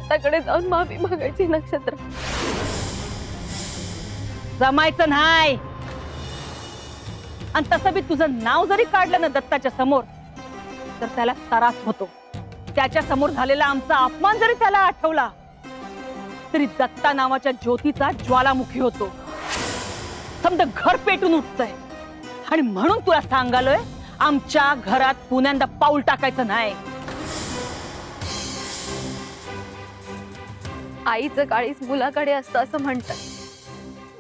दत्ताकडे जाऊन माफी मागायची नक्षत्र. जमायचं नाही. आणि तसं बी तुझं नाव जरी काढलं ना दत्ताच्या समोर तर त्याला त्रास होतो. त्याच्या समोर झालेला आमचा अपमान जरी त्याला आठवला तरी दत्ता नावाच्या ज्योतीचा ज्वालामुखी होतो. समजा घर पेटून उठतंय. आणि म्हणून तुला सांगालोय आमच्या घरात पुन्यांदा पाऊल टाकायचं नाही. आईचं काळीच मुलाकडे असतं असं म्हणतात.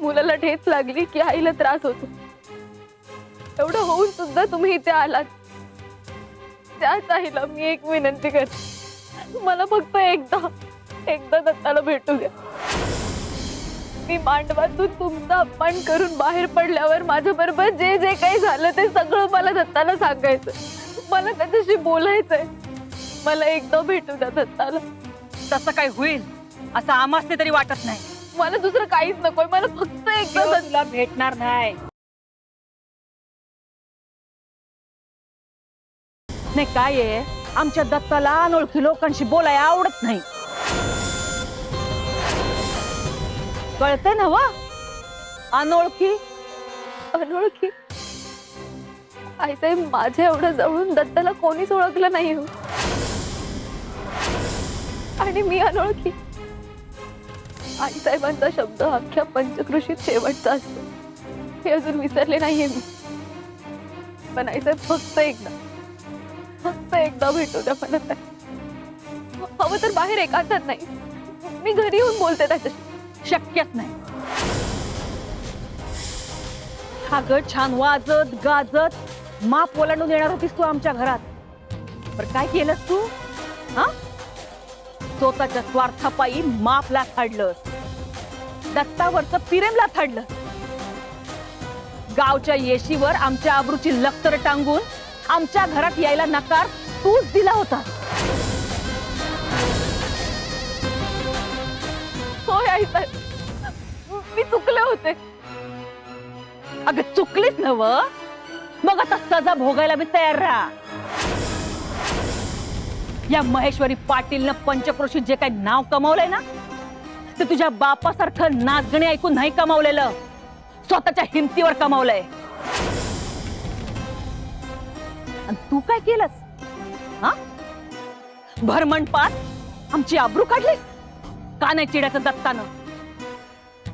मुलाला ठेच लागली की आईला त्रास होतो. एवढं होऊन सुद्धा तुम्ही इथे आलात. त्याच आईला मी एक विनंती करते, मला फक्त एकदा दत्ताला भेटू द्या. मी मांडवातून तुमचा अपमान करून बाहेर पडल्यावर माझ्या बरोबर जे जे काही झालं ते सगळं मला दत्ताला सांगायचं. मला त्याच्याशी बोलायचंय. मला एकदा भेटू द्या दत्ताला. तसं काय होईल असं आम्हाला तरी वाटत नाही. मला दुसरं काहीच नकोय. मला फक्त एकदा तुला भेटणार नाही. नाही काय आहे, आमच्या दत्ताला अनोळखी लोकांशी बोलायला आवडत नाही. कळतंय ना वा? अनोळखी आईसाहेब, माझ्या एवढं जवळून दत्ताला कोणीच ओळखलं नाही हो. आणि मी अनोळखी. आईसाहेबांचा शब्द अख्ख्या पंचकृषीत शेवटचा असतो हे अजून विसरले नाहीये मी. पण आईसाहेब फक्त एकदा भेटू द्या म्हणत आहे. हवं तर बाहेर एकांतात नाही, मी घरी येऊन बोलते त्याच्याशी. शक्यच नाही. अगं छान वाजत गाजत माप ओलांडून येणार होतीस तू आमच्या घरात. पण काय केलंस तू? हा, स्वतःच्या स्वार्थापायी मापला थाडलंस. दत्तावरचं पिरेमला थाडलंस. गावच्या येशीवर आमच्या आबरूची लक्तर टांगून आमच्या घरात यायला नकार तूच दिला होता. होय आईसाहेब, मी चुकले होते. अगं चुकलीच नव, मग आता सजा भोगायला मी तयार राहा. या महेश्वरी पाटीलनं पंचक्रोशीत जे काही नाव कमावलंय ना ते तुझ्या बापासारखं नाचगणे ऐकून नाही कमावलेलं, स्वतःच्या हिमतीवर कमावलंय. आणि तू काय केलंस? हा, भरमणपात आमची आबरू काढलीस. का नाही चिड्याचं दत्तानं?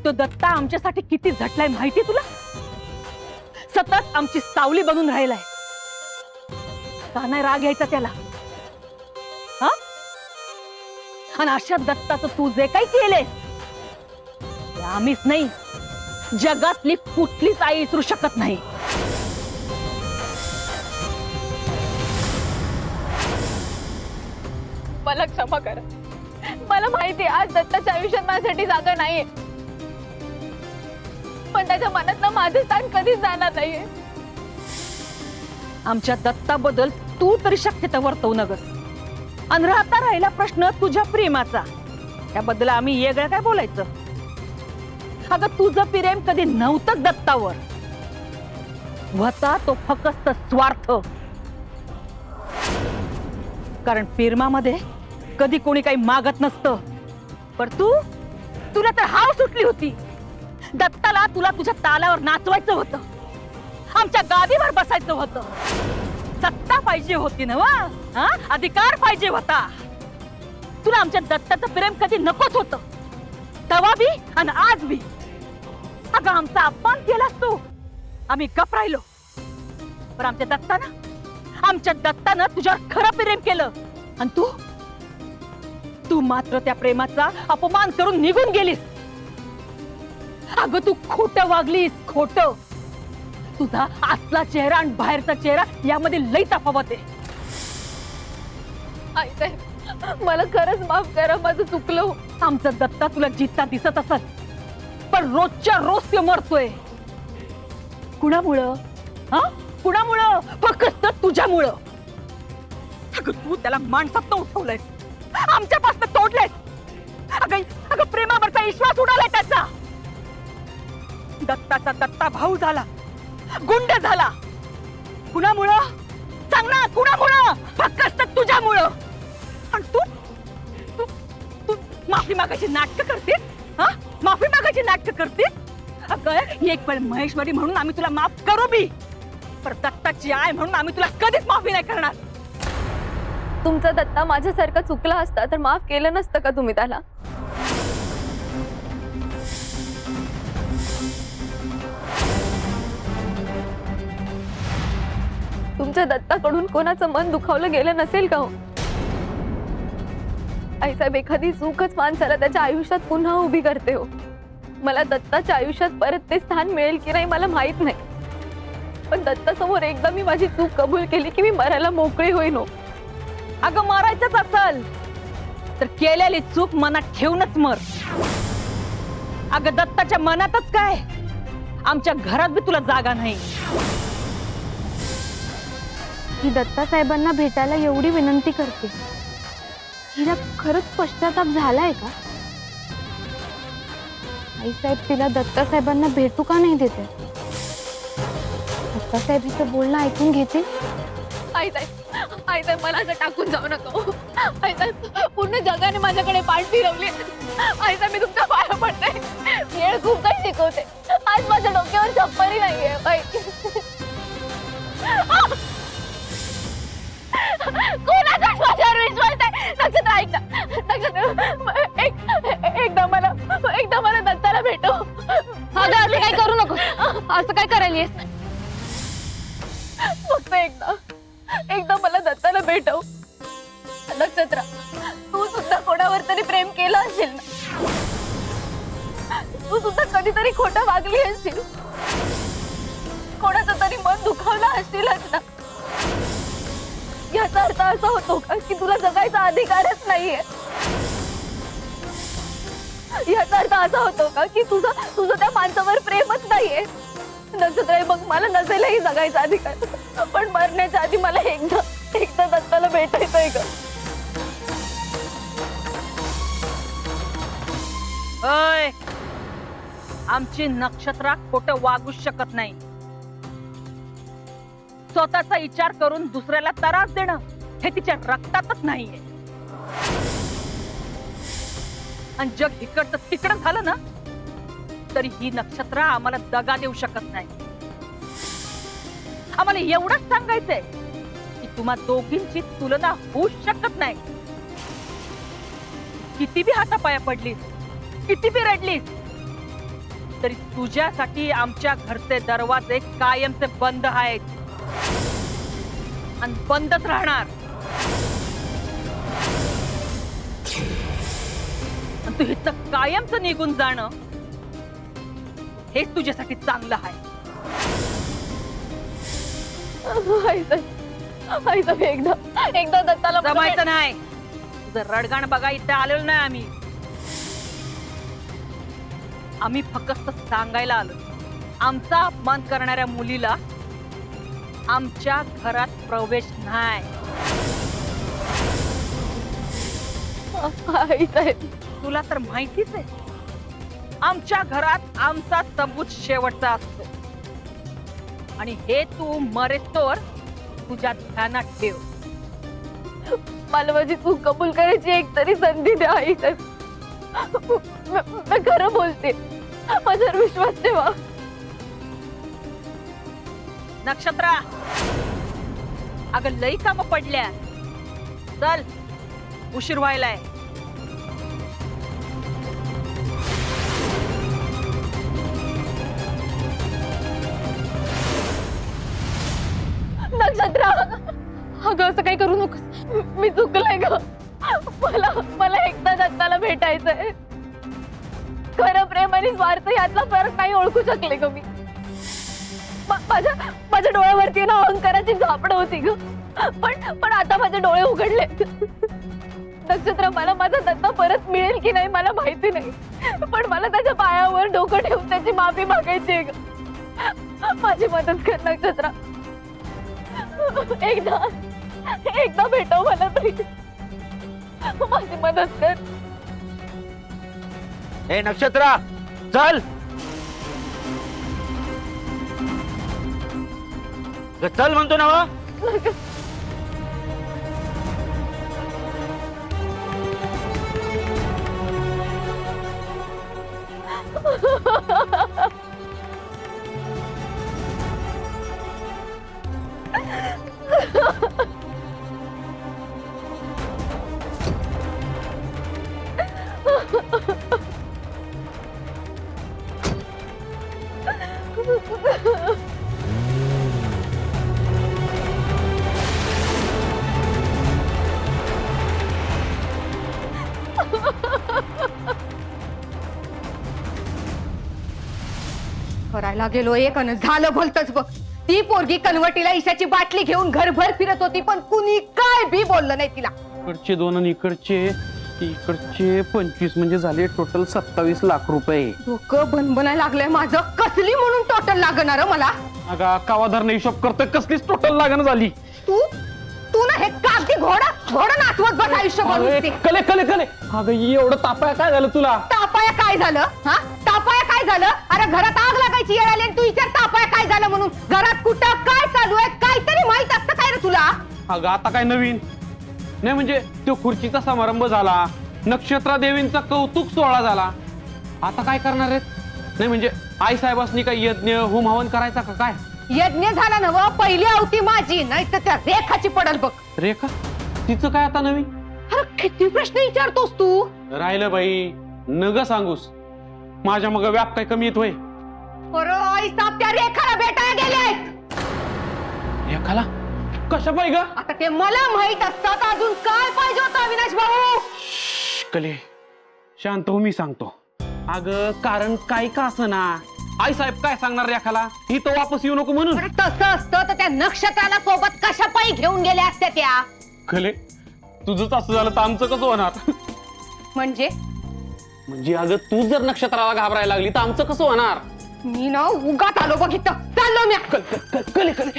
तो दत्ता आमच्यासाठी किती झटलाय माहिती तुला? सतत आमची सावली बनून राहिलाय. का नाही राग यायचा त्याला? हा, आणि अशा दत्ताचं तू जे काही केलेस ते आम्हीच नाही, जगातली कुठलीच आई विसरू शकत नाही. मला क्षमा करा. मला माहिती आज दत्ताच्या आयुष्यात माझ्यासाठी जागा नाहीये, पण त्याच्या मनात माझे स्थान कधीच जाणार नाहीये. आमच्या दत्ताबद्दल तू तरी शक्यता वर्तवू नगस. आणि राहता राहिला प्रश्न तुझ्या प्रेमाचा, त्याबद्दल आम्ही वेगळं काय बोलायचं? अगं तुझं प्रेम कधी नव्हतंच दत्तावर. होता तो फक्त स्वार्थ. कारण प्रेमामध्ये कधी कोणी काही मागत नसतं. पर तुला तर हाव सुटली होती. दत्ताला तुला तुझ्या तालावर नाचवायचं होतं, आमच्या गादीवर बसायचं होतं. सत्ता पाहिजे होती ना वा? हा, अधिकार पाहिजे होता. तुला आमच्या दत्ताचं प्रेम कधी नकोच होतं, तवा बी आणि आज बी. अगं आमचा अपमान केलास तू, आम्ही गप राहिलो. पण आमच्या दत्तानं तुझ्यावर खरं प्रेम केलं. आणि तू मात्र त्या प्रेमाचा अपमान करून निघून गेलीस. अगं तू खोटं वागलीस, खोटं. तुझा आतला चेहरा आणि बाहेरचा चेहरा यामध्ये लई तफावत आहे. आईसाहेब, मला खरंच माफ करा, माझं चुकलं. आमचा दत्ता तुला जित्ता दिसत असेल, पण रोजच्या रोज तो मरतोय. कुणामुळं? हा, कुणामुळं? फक्त तुझ्यामुळं. अगं तू त्याला माणसात उठवलंयस, आमच्यापासून तोडलंयस. अगं प्रेमावरचा विश्वास उडालाय त्याचा. दत्ताचा दत्ता भाऊ झाला, गुंड झाला. कुणामुळं? सांग ना, कुणामुळं? फक्त तुझ्यामुळं. आणि माफी मागायची नाटक करतेस? हा, माफी मागायची नाटक करतेस? अगं एक पल महेश्वरी म्हणून आम्ही तुला माफ करू बी, पर दत्ताची आई म्हणून आम्ही तुला कधीच माफी नाही करणार. तुमचा दत्ता माझ्यासारखा चुकला असता तर माफ केलं नसतं का तुम्ही त्याला? तुमच्या दत्ताकडून कोणाचं मन दुखावलं गेलं नसेल का हो? आईसाहेब, एखादी चूकच माणसाला त्याच्या आयुष्यात पुन्हा उभी करते हो. मला दत्ताच्या आयुष्यात परत ते स्थान मिळेल की नाही मला माहित नाही, पण दत्तासमोर एकदा मी माझी चूक कबूल केली की मी मरायला मोकळी होईन हो. अगं मरायचंच असल तर केलेली चूक मनात ठेवूनच मर. अगं दत्ताच्या मनातच काय, आमच्या घरात बी तुला जागा नाही. ही दत्ता साहेबांना भेटायला एवढी विनंती करते, हिला खरंच पश्चाताप झालाय का? आईसाहेब तिला दत्ता साहेबांना भेटू का नाही देते? दत्ता साहेब हिचं बोलणं ऐकून घेतील. आईसाहेब, आईसाहेब मला असं टाकून जाऊ नका हो. आईसाहेब, पूर्ण जगाने माझ्याकडे पाठ फिरवली. आईसाहेब, मी तुमच्या पाया पडते. वेळ खूप काही शिकवते. आज माझ्या डोक्यावर चप्पलही नाहीये बाई. कोणाचा माझ्यावर विश्वास नाही? नक्षत्र ऐक ना, नक्षत्र एकदा मला दत्ताला भेटव. अगं असं काय करू नको. असं काय करायलीस? फक्त एकदा मला दत्ताला भेटव. नक्षत्र, तू सुद्धा कोणावर तरी प्रेम केलं असेल ना? तू सुद्धा कधीतरी खोटं वागली असशील, कोणाचं तरी मन दुखावलं असशीलच ना? याचा अर्थ असा होतो का की तुला जगायचा अधिकारच नाहीये? याचा अर्थ असा होतो का की तुझं त्या माणसावर प्रेमच नाहीये? नक्षत्र, मग मला नसेलही जगायचा अधिकार, पण मरण्याच्या आधी मला एकदा दत्ताला भेटायचंय का? अय, आमची नक्षत्रा खोटं वागू शकत नाही. स्वतःचा विचार करून दुसऱ्याला त्रास देणं हे तिच्या रक्तातच नाहीये. आणि जग इकडचं तिकडं झालं ना तरी ही नक्षत्रा आम्हाला दगा देऊ शकत नाही. आम्हाला एवढंच सांगायचंय की तुम्हा दोघींची तुलना होऊ शकत नाही. किती बी हातापाया पडलीस, किती बी रडलीस, तरी तुझ्यासाठी आमच्या घरचे दरवाजे कायमचे बंद आहेत आणि बंदच राहणार. तू इथं कायमचं निघून जाणं हेच तुझ्यासाठी चांगलं आहे. आईसाहेब, एकदा दत्ताला जमायचं नाही. तुझं रडगाण बघा इथे आलेलो नाही आम्ही. आम्ही फक्त सांगायला आलो, आमचा अपमान करणाऱ्या मुलीला आमच्या घरात प्रवेश नाही. आईसाहेब, तुला तर माहितीच आहे, आमच्या घरात आमचा सबूत शेवटचा असतो. आणि हे तू मरेस्तोवर तुझ्या ध्यानात ठेव. मला माझी चूक कबूल करायची एक तरी संधी द्या आईसाहेब. मी खरं बोलते, माझ्यावर विश्वास ठेवा. नक्षत्रा, अगं लई कामं पडल्या, चल उशीर व्हायलाय. नक्षत्रा, अगं असं काही करू नकोस. मी चुकलंय ग. मला एकदा दत्ताला भेटायचंय. खरं प्रेम आणि स्वार्थ यातला फरक नाही ओळखू शकले ग मी. माझ्या डोळ्यावरती ना अहंकाराची झापड होती ग, पण आता माझे डोळे उघडले. नक्षत्र, मला माझा दत्ता परत मिळेल की नाही मला माहिती नाही, पण मला त्याच्या पायावर डोकं ठेवून त्याची माफी मागायची आहे ग. माझी मदत कर नक्षत्रा. एकदा भेटव मला प्लीज. माझी मदत कर. ए नक्षत्रा, चल चल म्हणतो ना वा. करायला गेलो एक अन झालं भलतच बघ. ती पोरगी कनवटीला ईशाची बाटली घेऊन घरभर फिरत होती, पण कुणी काय बी बोललं नाही तिला. इकडचे 2 आणि इकडचे 25 म्हणजे झाले टोटल 27 लाख रुपये. डोकं बनबनायला लागलंय माझं. कसली म्हणून टोटल लागणार मला? अगा कावाधारने हिशोब करतोय, कसलीच टोटल लागण झाली. तू तू ना हे कागदी घोडा नाचवत बस आयुष्यभर नुसती. कले कले कले अगं एवढं तापाय काय झालं तुला? तापाया काय झालं? हा तापाया काय झालं? अरे घरात आग लागायची येळ आली आणि तू विचार तापाया काय झालं म्हणून. घरात कुठं काय चालू आहे काहीतरी माहित असतं काय रे तुला? अगं आता काय नवीन नाही, म्हणजे तो खुर्चीचा समारंभ झाला, नक्षत्रा देवींचा कौतुक सोहळा झाला, आता काय करणार आहेत? नाही म्हणजे आई साहेबांनी काय यज्ञ होम हवन करायचा का काय? यज्ञ झाला नव, पहिली आवती माझी, नाही तर त्या रेखाची पडल बघ. रेखा तिचं काय आता नवीन? अरे किती प्रश्न विचारतोस तू? राहिलं बाई नग सांगूस, माझ्या मग व्याप काय कमी येतोय? अरे आई साहेब त्या रेखाला भेटायला गेले आहेत. रेखाला कशा पाहिजे ग? आता ते मला माहित असतात, अजून काय पाहिजे होतं अविनाश भाऊ? कले शांत हो, मी सांगतो. अगं कारण काय का असं ना, आई साहेब काय सांगणार रेखाला, ही तो वापस येऊ नको म्हणून. अरे तसं असतं तर त्या नक्षत्राला सोबत कशा पायी घेऊन गेल्या असत्या त्या? कले तुझंच असं झालं तर आमचं कसं होणार? म्हणजे म्हणजे अगं तू जर नक्षत्राला घाबरायला लागली तर आमचं कसं होणार? मी ना उगाच आलो बघ इथं. चाललो मी. कले कले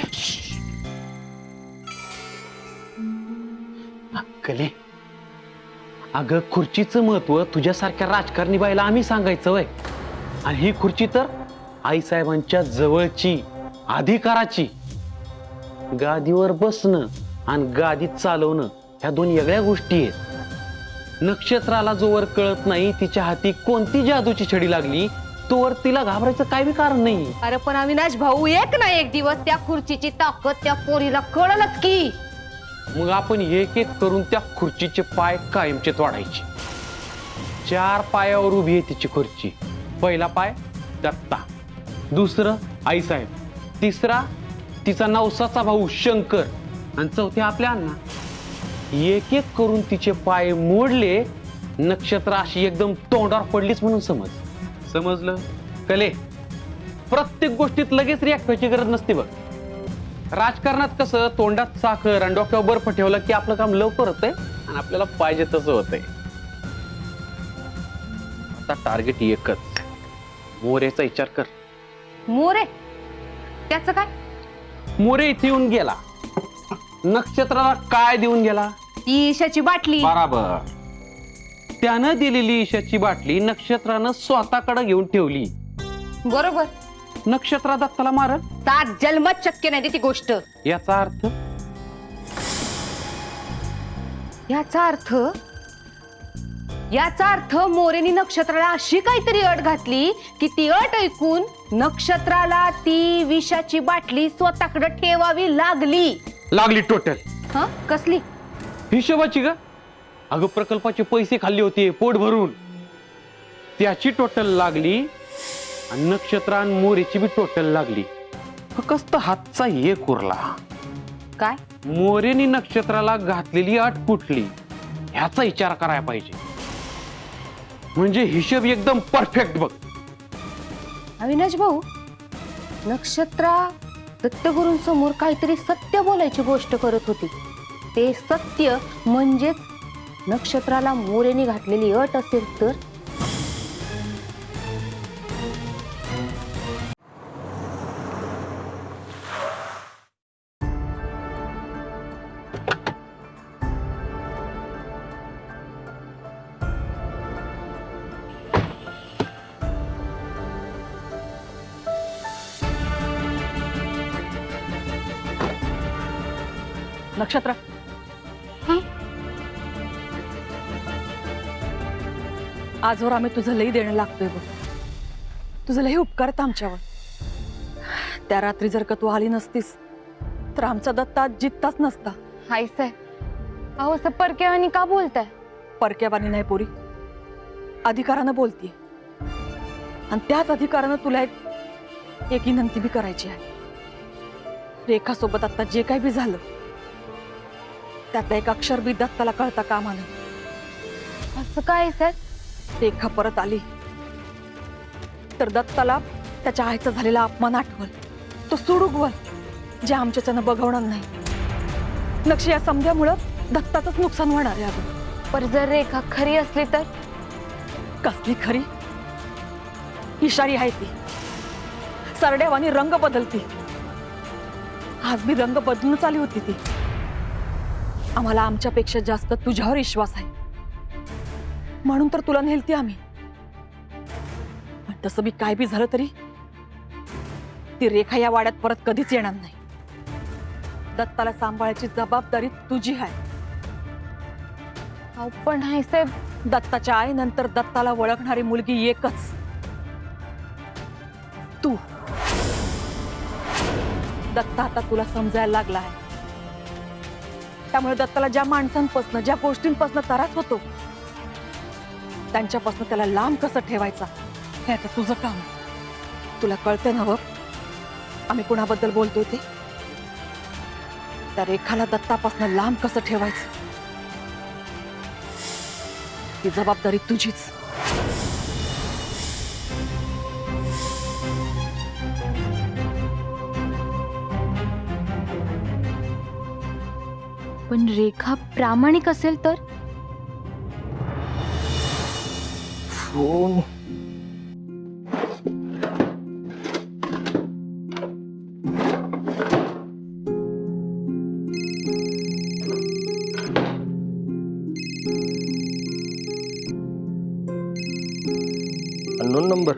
कले अगं खुर्चीचं महत्व तुझ्यासारख्या राजकारणी बाईला आम्ही सांगायचं वय, आणि ही खुर्ची तर आईसाहेबांच्या जवळची, अधिकाराची. गादीवर बसणं आणि गादीत चालवणं ह्या 2 वेगळ्या गोष्टी आहेत. नक्षत्राला जोवर कळत नाही तिच्या हाती कोणती जादूची छडी लागली, तोवर तिला घाबरायचं काय बी कारण नाही. अरे पण अविनाश भाऊ, एक ना एक दिवस त्या खुर्चीची ताकद त्या पोरीला कळलंच की. मग आपण एक एक करून त्या खुर्चीचे पाय कायमचे तोडायचे. 4 पायावर उभी आहे तिची खुर्ची. पहिला पाय दत्ता, दुसरं आईसाहेब, तिसरा तिचा नवसाचा भाऊ शंकर, आणि चौथ्या आपल्या अण्णा. एक एक करून तिचे पाय मोडले, नक्षत्र अशी एकदम तोंडावर पडलीच म्हणून समजलं? कले प्रत्येक गोष्टीत लगेच रिॲक्ट व्हायची गरज नसते बघ. राजकारणात कसं तोंडात साखर आणि डोक्यावर बर्फ ठेवलं की आपलं काम लवकर होतंय आणि आपल्याला पाहिजे तसं होतंय. आता टार्गेट एकच, मोरेचा विचार कर. मोरे त्याचं काय? मोरे इथे येऊन गेला, नक्षत्राला काय देऊन गेला? ती ईशाची बाटली. बराबर. त्यानं दिलेली ईशाची बाटली नक्षत्रानं स्वतःकडे घेऊन ठेवली. बरोबर. नक्षत्रा दत्ताला मारल 7 जन्मात शक्य नाही ती गोष्ट. याचा अर्थ याचा अर्थ मोरेनी नक्षत्राला अशी काहीतरी अट घातली की ती अट ऐकून नक्षत्राला ती विषाची बाटली स्वतःकडे ठेवावी लागली. टोटल. हा कसली? हिशोबाची ग. अगं प्रकल्पाचे पैसे खाल्ले होते पोट भरून, त्याची टोटल लागली, आणि नक्षत्र आणि मोरेची बी टोटल लागली. फक्त हातचा एक उरला. काय? मोरेनी नक्षत्राला घातलेली अट कुठली ह्याचा विचार करायला पाहिजे. म्हणजे हिशोब एकदम परफेक्ट बघ. अविनाश भाऊ, नक्षत्रा दत्तगुरूंसमोर काहीतरी सत्य बोलायची गोष्ट करत होती. ते सत्य म्हणजेच नक्षत्राला मोरेनी घातलेली अट असेल तर? नक्षत्र आजवर आम्ही तुझं लई देणं लागतोय बघ. तुझं लई उपकार आहेत आमच्यावर. त्या रात्री जर का तू आली नसतीस तर आमचा दत्ता आज जित्ताच नसता. आई साहेब, अहो असं परक्यावानी का बोलताय? परक्यावानी नाही पोरी, अधिकारानं बोलतीये. आणि त्याच अधिकारानं तुला एक विनंती बी करायची आहे. रेखासोबत आता जे काही बी झालं त्यातलं एक अक्षर बी दत्ताला कळता कामा नये. असं काय सर? रेखा परत आली तर दत्ताला त्याच्या आईचा झालेला अपमान आठवल, तो सुडुगवल, जे आमच्याच्यानं बघवणार नाही. नक्ष या समध्यामुळं दत्ताचंच नुकसान होणार आहे. अगं पर जर रेखा खरी असली तर? कसली खरी? इशारी आहे ती. सरड्यावानी रंग बदलती. आज बी रंग बदलूनच आली होती ती. आम्हाला आमच्यापेक्षा जास्त तुझ्यावर विश्वास आहे म्हणून तर तुला नेलती आम्ही. पण तसं बी काय बी झालं तरी ती रेखा या वाड्यात परत कधीच येणार नाही. दत्ताला सांभाळायची जबाबदारी तुझी आहे. अहो पण आई साहेब, दत्ताच्या आईनंतर दत्ताला ओळखणारी मुलगी एकच, तू. दत्ता आता तुला समजायला लागला आहे. त्यामुळे दत्ताला ज्या माणसांपासून, ज्या गोष्टींपासून त्रास होतो त्यांच्यापासून त्याला लांब कसं ठेवायचा हे आता तुझं काम. तुला कळते ना? आम्ही कुणाबद्दल बोलतोय ते? त्या रेखाला दत्तापासून लांब कसं ठेवायचं ही जबाबदारी तुझीच. पण रेखा प्रामाणिक असेल तर? Phone. Unknown number.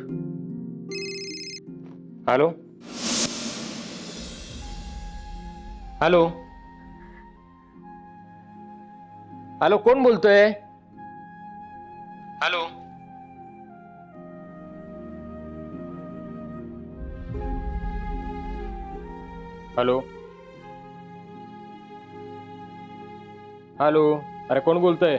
Hello hello hello, कोण बोलतोय? हॅलो हॅलो हॅलो, अरे कोण बोलतोय?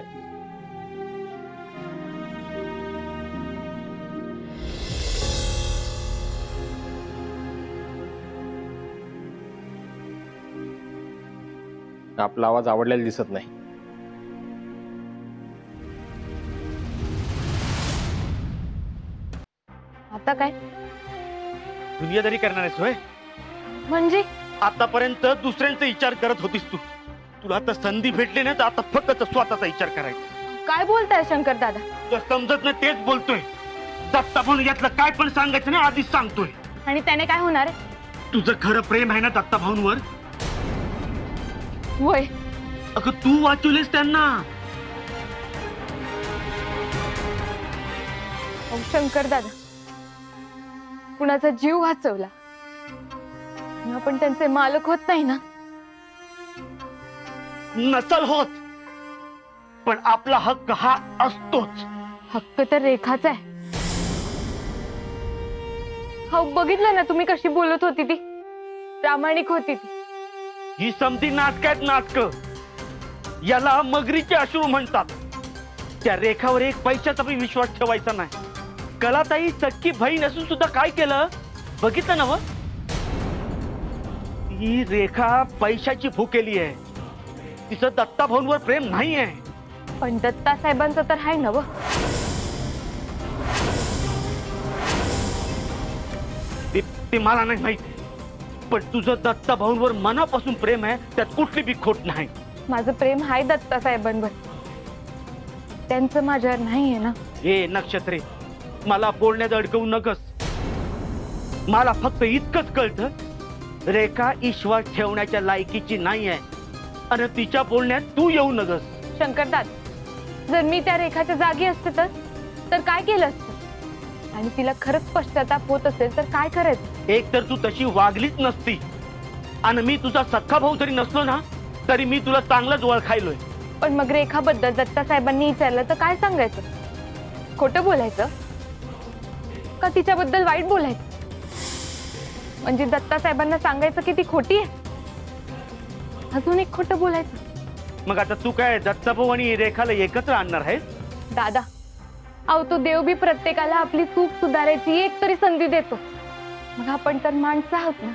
आपला आवाज आवडलेला दिसत नाही. आता काय दुनियादारी करणार आहेस होय? म्हणजे? आतापर्यंत दुसऱ्यांचा विचार करत होतीस तू. तुला आता संधी भेटली ना तर आता फक्त स्वतःचा विचार करायचा. काय बोलताय शंकर दादा? तुला समजत नाही तेच बोलतोय. दत्ता भाऊ यातलं काय पण सांगायचं ना आधीच सांगतोय. आणि त्याने काय होणार आहे? तुझं खरं प्रेम आहे ना दत्ता भाऊंवर? वय अगं तू वाचवलीस त्यांना. अहो शंकर दादा, कुणाचा जीव वाचवला आणि आपण त्यांचे मालक होत नाही ना? नसल होत, पण आपला हक्क हा असतोच. हक्क तर रेखाचा आहे. हो बघितलं ना तुम्ही कशी बोलत होती ती, प्रामाणिक होती ती. ही समधी नाटक आहेत, नाटक. याला मगरीचे अश्रू म्हणतात. त्या रेखावर एक पैशाचा बी विश्वास ठेवायचा नाही. कलाताई सख्खी बहीण असून सुद्धा काय केलं बघितलं ना? ही रेखा पैशाची भुकेली आहे. तिचं दत्ता भाऊंवर प्रेम नाही आहे. पण दत्ता साहेबांचं तर आहे ना? ते मला नाही माहिती, पण तुझं दत्ता भाऊंवर मनापासून प्रेम आहे, त्यात कुठली बी खोट नाही. माझं प्रेम आहे दत्ता साहेबांवर, त्यांचं माझ्यावर नाहीये ना. हे नक्षत्रे, मला बोलण्यात अडकवू नकस. मला फक्त इतकंच कळतं, रेखा विश्वास ठेवण्याच्या लायकीची नाही आहे आणि तिच्या बोलण्यात तू येऊ नकस. शंकरदाद, जर मी त्या रेखाच्या जागी असते तर काय केलं असतं? आणि तिला खरंच पश्चाताप होत असेल तर काय करायचं? एक तर तू तशी वागलीच नसती, आणि मी तुझा सख्खा भाऊ जरी नसलो ना तरी मी तुला चांगलंच ओळखायलोय. पण मग रेखाबद्दल दत्ता साहेबांनी विचारलं तर काय सांगायचं? खोटं बोलायचं? का तिच्याबद्दल वाईट बोलायचं? म्हणजे दत्ता साहेबांना सांगायचं की ती खोटी आहे, अजून एक खोटं बोलायचं. मग आता तू काय दत्ताभाऊ आणि रेखाला एकत्र आणणार आहेस? दादा, अहो तो देव बी प्रत्येकाला आपली चूक सुधारायची एक तरी संधी देतो. मग आपण तर माणसं आहोत ना.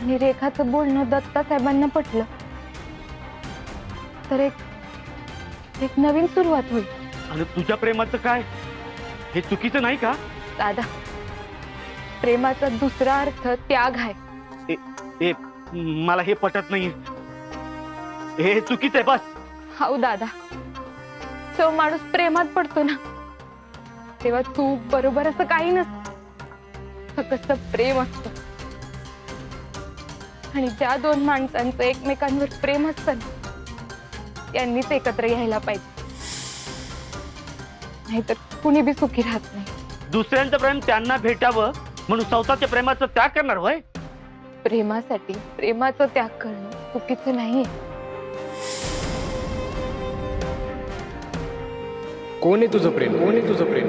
आणि रेखाचं बोलणं दत्ता साहेबांना पटलं तर एक नवीन सुरुवात होईल. आणि तुझ्या प्रेमाचं काय? हे चुकीचं नाही का? दादा, प्रेमाचा दुसरा अर्थ त्याग आहे. ए मला हे पटत नाही. हे चुकीचं आहे. बस. हाऊ दादा, तो माणूस प्रेमात पडतो ना, तेव्हा चूक बरोबर असं काही नसतं, फक्त प्रेम असतं. आणि ज्या दोन माणसांचं एकमेकांवर प्रेम असतं ना, त्यांनीच एकत्र यायला पाहिजे, नाहीतर कुणी बी सुखी राहत नाही. दुसऱ्यांचं प्रेम त्यांना भेटावं म्हणून स्वतःच्या प्रेमाचा त्याग करणार होय? प्रेमासाठी प्रेमाचं त्याग करणं चुकीचं नाहीये. कोण आहे तुझं प्रेम? कोण आहे तुझं प्रेम?